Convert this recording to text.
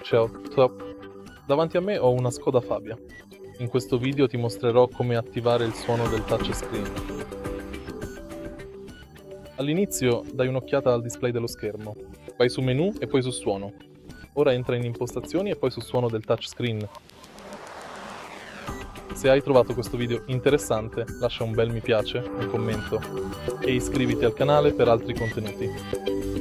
Ciao, ciao. Davanti a me ho una Skoda Fabia. In questo video ti mostrerò come attivare il suono del touchscreen. All'inizio dai un'occhiata al display dello schermo. Vai su menu e poi su suono. Ora entra in impostazioni e poi su suono del touchscreen. Se hai trovato questo video interessante, lascia un bel mi piace, un commento e iscriviti al canale per altri contenuti.